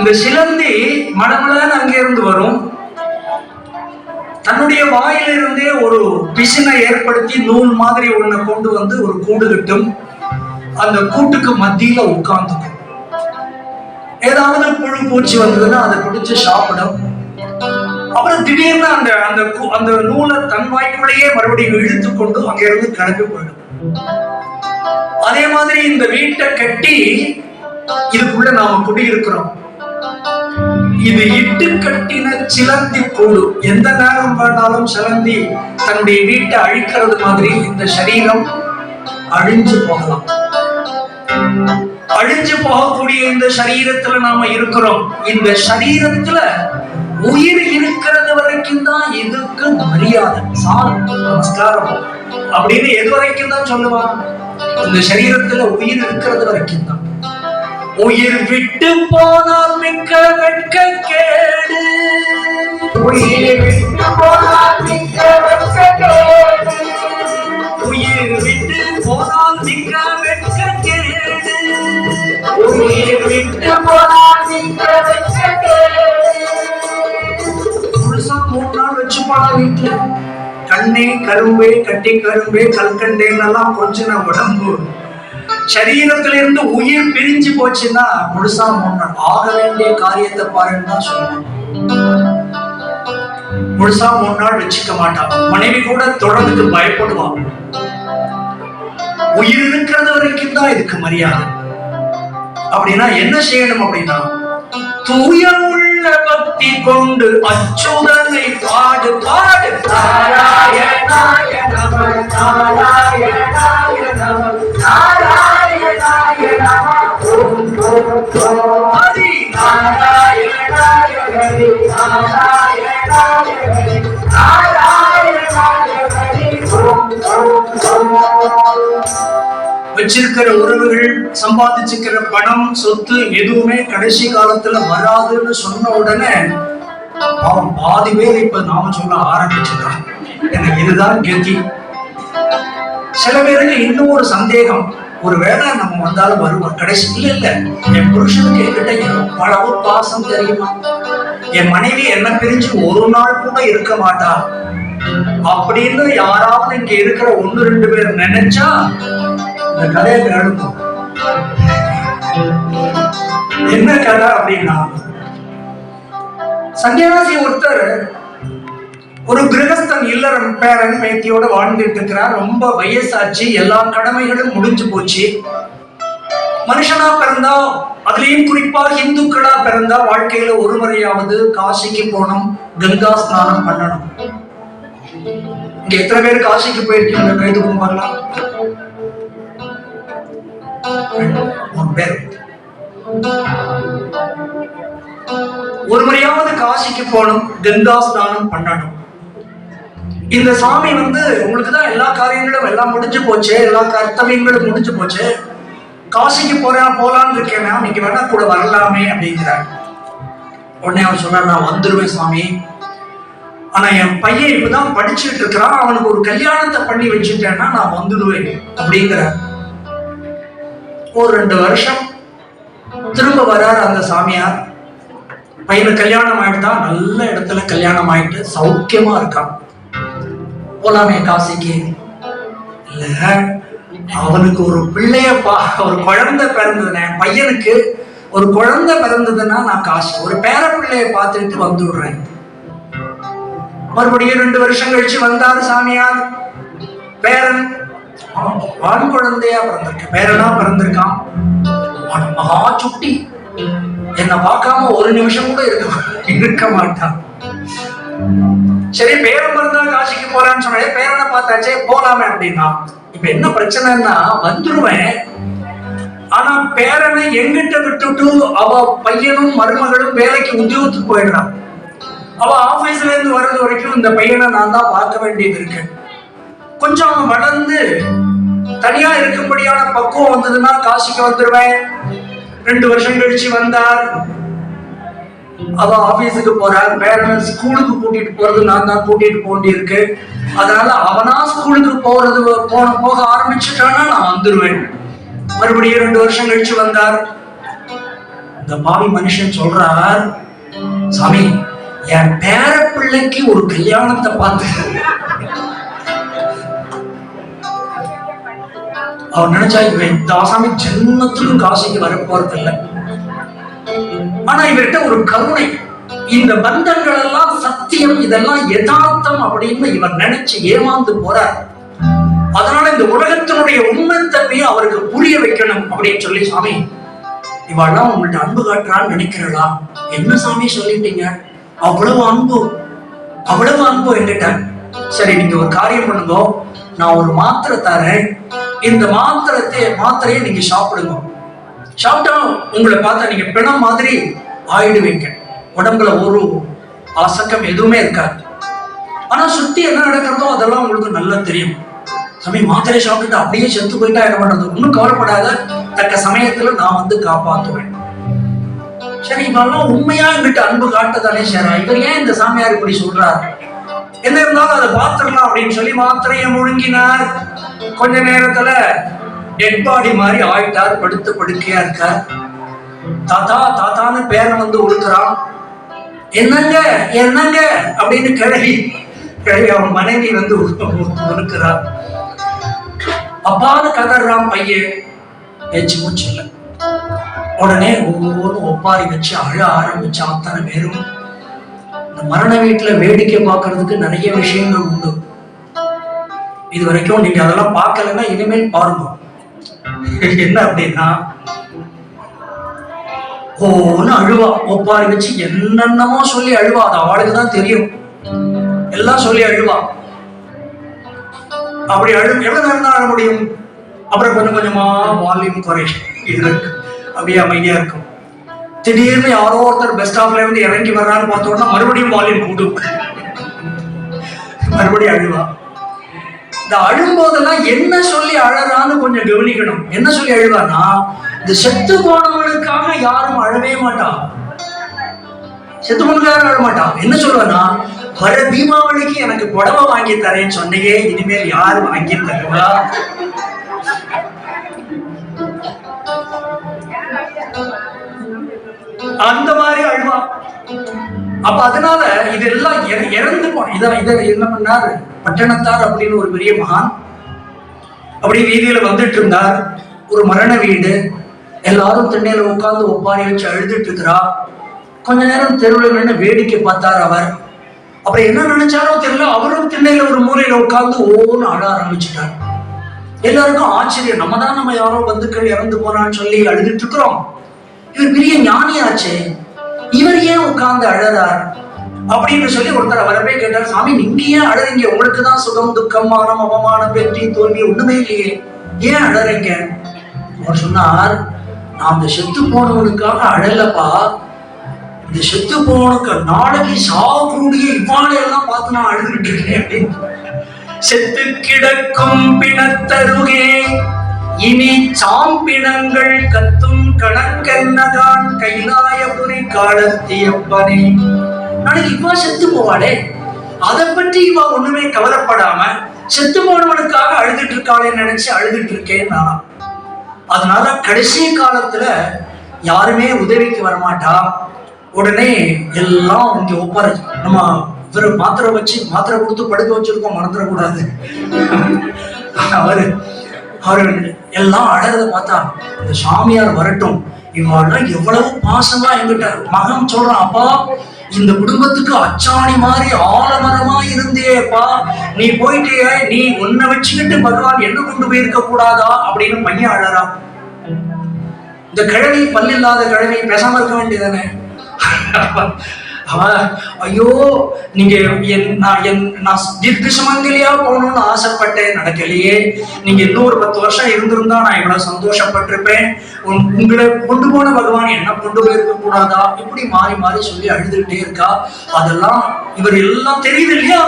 இந்த சிலந்தி மடமளன்னு அங்கிருந்து வரும். தன்னுடைய வாயிலிருந்தே ஒரு பிசினை ஏற்படுத்தி நூல் மாதிரி ஒண்ணு கொண்டு வந்து ஒரு கூடு கட்டும். அந்த கூட்டுக்கு மத்தியில உட்கார்ந்துக்கும். ஏதாவது புழு பூச்சி வந்ததுன்னா அதை பிடிச்சு சாப்பிடும். அப்புறம் திடீர்னு அந்த அந்த அந்த நூலை தன் வாய்க்குள்ளேயே மறுபடியும் இழுத்து கொண்டு அங்கிருந்து கிளம்பி போயிடும். அதே மாதிரி இந்த வீட்டை கட்டி இதுக்குள்ள நாம குடியிருக்கிறோம். இது இட்டு கட்டின சிலந்தி கூடு. எந்த நேரம் வேணாலும் சிலந்தி தன்னுடைய வீட்டை அழிக்கிறது மாதிரி இந்த சரீரம் அழிஞ்சு போகலாம். அழிஞ்சு போகக்கூடிய இந்த சரீரத்துல நாம இருக்கிறோம். இந்த சரீரத்துல உயிர் இருக்கிறது வரைக்கும் தான் இதுக்கு மரியாதை, சாரம், நமஸ்காரம் அப்படின்னு எது வரைக்கும் தான் சொல்லுவான். இந்த சரீரத்துல உயிர் இருக்கிறது வரைக்கும் தான். உயிர் விட்டு போனால் மிக்க வெட்க கேடு. உயிர் விட்டு போனால் மிக்க வெட்க கேடு. உயிர் விட்டு போனால் மிக்க வெட்க கேடு. உயிர் விட்டு போனால் மிக்க வெட்க கேடு. முழுசா 3 நாள் வச்சு போனா வீட்டுல கண்ணே கரும்பே கட்டி கரும்பே கல்கண்டேன்னெல்லாம் கொஞ்சம் உடம்பு சரீரத்திலிருந்து உயிர் பிரிஞ்சு போச்சுன்னா முழுசா 3 நாள். ஆக வேண்டிய காரியத்தை பாருன்னு தான் சொல்லணும். முழுசா 3 நாள் வச்சுக்க மாட்டான். மனைவி கூட தொடர்ந்து பயப்படுவான். உயிர் இருக்கிறது வரைக்கும் தான் இதுக்கு மரியாதை. அப்படின்னா என்ன செய்யணும் அப்படின்னா, தூய உள்ள பக்தி கொண்டு அச்சுதனை பாடு பாடு. நாராயணாய நம நாராயணாய நம நாராயணாய நம ஹரி நாராயணாய ஹரி நாராயணாய ஹரி நாராயணாய ஹரி. வச்சிருக்கிற உறவுகள், சம்பாதிச்சிருக்கிற பணம், சொத்து எதுவுமே கடைசி காலத்துல வராதுன்னு சொன்ன உடனே அவன் பாதி பேர் இப்ப நாம சொல்ல ஆரம்பிச்சுட்டான், எனக்கு இதுதான் கதி. சில பேருக்கு இன்னும் ஒரு சந்தேகம், ஒருவேளை நம்ம வந்தாலும் வருவோம் கடைசி. இல்ல என் புருஷனுக்கு என்கிட்ட எவ்வளவு பாசம் தெரியுமா, என் மனைவி என்ன பிரிஞ்சு ஒரு நாள் கூட இருக்க மாட்டா அப்படின்னு யாராவது இங்க இருக்கிற 1-2 பேர் நினைச்சா இந்த கதையை எழுதும். என்ன கதை அப்படின்னா, சன்னியாசி ஒருத்தர் ஒரு கிரகஸ்தன் இல்லறம் பேரன் பேத்தியோட வாழ்ந்துட்டு இருக்கிறார். ரொம்ப வயசாச்சு, எல்லா கடமைகளும் முடிஞ்சு போச்சு. மனுஷனா பிறந்தா, அதுலயும் குறிப்பா இந்துக்களா பிறந்தா வாழ்க்கையில ஒரு முறையாவது காசிக்கு போகணும், கங்கா ஸ்நானம் பண்ணணும். இங்க எத்தனை பேர் காசிக்கு போயிருக்கீங்க? கைது கும்பலாம் 3 பேர். ஒரு முறையாவது காசிக்கு போகணும், கங்கா ஸ்நானம் பண்ணணும். இந்த சாமி உங்களுக்கு தான் எல்லா காரியங்களும் எல்லாம் முடிஞ்சு போச்சு, எல்லா கர்த்தவியங்களும் முடிஞ்சு போச்சு, காசிக்கு போலான்னு இருக்கேன்னா நீங்க வேணா கூட வரலாமே அப்படிங்கிறார். உடனே அவர் சொன்னார், நான் வந்துருவேன் சாமி, ஆனா என் பையன் இப்பதான் படிச்சுட்டு இருக்கிறான், அவனுக்கு ஒரு கல்யாணத்தை பண்ணி வச்சுட்டேன்னா நான் வந்துடுவேன் அப்படிங்கிறார். ஒரு 2 வருஷம் திரும்ப வர்றார் அந்த சாமியார். பையனுக்கு கல்யாணம் ஆயிட்டுதான், நல்ல இடத்துல கல்யாணம் ஆயிட்டு சௌக்கியமா இருக்கான். போலாமே காசிக்கு? இல்ல, அவனுக்கு ஒரு ஒரு குழந்தை பிறந்ததுன்னா, பையனுக்கு ஒரு குழந்தை பிறந்ததுன்னா நான் காசு, ஒரு பேர பிள்ளைய பார்த்துட்டு வந்துடுறேன். மறுபடியும் 2 வருஷம் கழிச்சு வந்தாரு சாமியார். பேரன் ஆண் குழந்தையா பிறந்திருக்கான், பேரனா பிறந்திருக்கான். மகா சுட்டி, என்ன பார்க்காம ஒரு நிமிஷம் கூட இருக்க மாட்டான். சரி, பேரன் பிறந்தா காசிக்கு போறான்னு சொன்னே, பேரனை பார்த்தாச்சே போலாமே அப்படின்னா. இப்ப என்ன பிரச்சனைன்னா, வந்துருவேன், ஆனா பேரனை எங்கிட்ட விட்டுட்டு அவ பையனும் மருமகளும் வேலைக்கு உத்தியோகத்துக்கு போயிடுறான். அவ ஆபீஸ்ல இருந்து வர்றது வரைக்கும் இந்த பையனை நான் தான் பார்க்க வேண்டியது இருக்கு. கொஞ்சம் அவன் வளர்ந்து தனியா இருக்கும்படியான பக்குவம் வந்ததுன்னா காசிக்கு வந்துருவேன். 2 வருஷம் கழிச்சு வந்தார். அவ ஆபீஸுக்கு போறார், பேரனை ஸ்கூலுக்கு கூட்டிட்டு போறது நான் தான் கூட்டிட்டு போண்டி இருக்கு. அதனால அவனா ஸ்கூலுக்கு போக ஆரம்பிச்சுட்டானா நான் வந்துருவேன். மறுபடியும் 2 வருஷம் கழிச்சு வந்தார். இந்த பாவி மனுஷன் சொல்றார், சாமி என் பேர பிள்ளைக்கு ஒரு கல்யாணத்தை பார்த்து. அவர் நினைச்சா இவன் தாசாமி ஜென்மத்துக்கும் காசிக்கு வரப்போறது இல்லை. ஆனா இவர்கிட்ட ஒரு கருணை, இந்த பந்தங்கள் எல்லாம் சத்தியம், இதெல்லாம் யதார்த்தம் அப்படின்னு இவர் நினைச்சு ஏமாந்து போறார். அதனால இந்த உலகத்தினுடைய உண்மைத்தன்மையை அவருக்கு புரிய வைக்கணும் அப்படின்னு சொல்லி, சாமி இவெல்லாம் உங்கள்ட்ட அன்பு காட்டுறான்னு நினைக்கிறா? என்ன சாமி சொல்லிட்டீங்க, அவ்வளவு அன்பு, அவ்வளவு அன்பு என்கிட்ட. சரி நீங்க ஒரு காரியம் பண்ணுங்க, நான் ஒரு மாத்திரை தரேன், இந்த மாத்திரையை நீங்க சாப்பிடுங்க. சாப்பிட்டா உங்களை பார்த்தா நீங்க பிணம் மாதிரி ஆயிடுவீங்க, உடம்புல ஒரு அசக்கம் எதுவுமே இருக்காது. ஆனா சுத்தி என்ன நடக்கிறதோ அதெல்லாம் உங்களுக்கு நல்லா தெரியும். சாமி மாத்திரை சாப்பிட்டுட்டு அப்படியே செத்து போயிட்டா என்ன பண்றது? ஒன்னும் கவலைப்படாத, தக்க சமயத்துல நான் வந்து காப்பாத்துவேன். சரி இவெல்லாம் உண்மையா என்கிட்ட அன்பு காட்டதானே சேரா, இவர் ஏன் இந்த சாமியார் இப்படி சொல்றாரு? என்ன இருந்தாலும் அதை பாத்துடலாம் அப்படின்னு சொல்லி மாத்திரையை முழுங்கினார். கொஞ்ச நேரத்துல டெட் பாடி மாதிரி ஆயிட்டார், படுத்து படுக்கையா இருக்கார். தாத்தா தாத்தான்னு பேரன் வந்து உழுக்கிறான். என்னங்க என்னங்க அப்படின்னு கிழவி அவன் மனைவி வந்து உழுக்கிறார். அப்பான்னு கதறான் பையன், பேச்சு மூச்சு இல்லை. உடனே ஒவ்வொன்றும் ஒப்பாரி வச்சு அழ ஆரம்பிச்சு அத்தனை பேரும். இந்த மரண வீட்டுல வேடிக்கை பார்க்கறதுக்கு நிறைய விஷயங்கள் உண்டு. இது வரைக்கும் நீங்க அதெல்லாம் பார்க்கலன்னா இனிமேல் பாருங்க. என்ன அப்படின்னா, ஓன்னு அழுவா, ஒப்பாரி வச்சு என்னென்னமோ சொல்லி அழுவா. அது அவளுக்கு தான் தெரியும், எல்லாம் சொல்லி அழுவா. அப்படி எவ்வளவு நேரம் தான் அழ முடியும்? அப்புறம் கொஞ்சம் கொஞ்சமா வால்யூம் குறையும், அப்படியே அமைதியா இருக்கும். திடீர்னு யாரோ ஒருத்தர் பஸ் ஸ்டாப்ல இருந்து இறங்கி வர்றான்னு பார்த்தோம்னா மறுபடியும் வால்யூம் கூட்டும், மறுபடியும் அழுவா. இந்த அழும்போதெல்லாம் என்ன சொல்லி அழறான்னு கொஞ்சம் கவனிக்கணும். என்ன சொல்லி அழுவானா, இந்த செத்து போனவனுக்காக யாரும் அழவே மாட்டான், செத்து போனதுக்காக அழ மாட்டான். என்ன சொல்லுவானா, வர தீபாவளிக்கு எனக்கு புடவை வாங்கி தரேன்னு சொன்னையே, இனிமேல் யாரு வாங்கி தருவா? அந்த மாதிரி அழுவா. அப்ப அதனால இதெல்லாம் இறந்து போன இதை என்ன பண்ணாரு, பட்டணத்தார் அப்படின்னு ஒரு பெரிய மகான் அப்படி வீதியில வந்துட்டு இருந்தார். ஒரு மரண வீடு, எல்லாரும் திண்ணையில உட்கார்ந்து ஒப்பாரி வச்சு அழுதுட்டு இருக்கிறா. கொஞ்ச நேரம் தெருவில் நின்று வேடிக்கை பார்த்தார் அவர். அப்புறம் என்ன நினைச்சாலும் தெரியல, அவரும் திண்ணையில ஒரு மூலையில உட்கார்ந்து ஓன்னு அழ ஆரம்பிச்சுட்டார். எல்லாருக்கும் ஆச்சரியம், நம்ம யாரோ பந்துக்கள் இறந்து போனான்னு சொல்லி அழுதுட்டு இருக்கிறோம், இவர் பெரிய ஞானியாச்சே, இவர் ஏன் உட்கார்ந்து அழறார் அப்படின்னு சொல்லி ஒருத்தர் வரவே கேட்டார். சாமி நீங்க ஏன் அழறீங்க? உங்களுக்கு தான் சுகம் துக்கம் மானம் அவமானம் வெற்றி தோல்வி ஒண்ணுமே இல்லையே, ஏன் அழறீங்க? அவர் சொன்னார், நான் இந்த செத்து போனவனுக்காக அழலப்பா, இந்த செத்து போனவனுக்கு நாளைக்கு சாகக்கூடிய இவ்வாளையெல்லாம் பார்த்து நான் அழுதுகிட்டு இருக்கேன் அப்படின்னு. செத்து கிடக்கும் பிணத்தருகே இனி சாம்பினங்கள் கத்தும் கணக்கென்னதான் கைலாயபுரி காலத்தியப்பனே. நாளைக்கு இவா செத்து போவாளே, அதை பற்றி இவா ஒண்ணுமே கவலைப்படாம செத்து போனவனுக்காக அழுதுட்டு இருக்காளே நினைச்சு அழுதுட்டு இருக்கேன் நானா. அதனால கடைசி காலத்துல யாருமே உதவிக்கு வரமாட்டா. உடனே எல்லாம் இங்க ஒப்பாரு, நம்ம இவரு மாத்திரை கொடுத்து படுக்க வச்சிருக்கோம், மறந்துடக்கூடாது. அவரு எல்லாம் அழறத பார்த்தா, இந்த சாமியார் வரட்டும், இவெல்லாம் எவ்வளவு பாசமா எங்கிட்ட. மகன் சொல்றான், அப்பா இந்த குடும்பத்துக்கு அச்சாணி மாதிரி ஆலமரமா இருந்தேப்பா, நீ போயிட்டே, நீ உன்னை வச்சுக்கிட்டு பகவான் என்ன கொண்டு போயிருக்க கூடாதா அப்படின்னு பையன் அழறா. இந்த கிழவி, பல்லில்லாத கிழவி பேசாம இருக்க வேண்டியதானே. அவன் ஐயோ நீங்க நான் தீர்க்க சுமங்கலியா போகணும்னு ஆசைப்பட்டேன், நடக்கலையே. நீங்க இன்னொரு 10 வருஷம் இருந்திருந்தா நான் இவ்வளவு சந்தோஷப்பட்டிருப்பேன். உங்களை கொண்டு போன பகவான் என்ன கொண்டு போயிருக்க கூடாதா? இப்படி மாறி மாறி சொல்லி அழுதுகிட்டே இருக்கா. அதெல்லாம் இவர் எல்லாம் தெரியுது இல்லையா?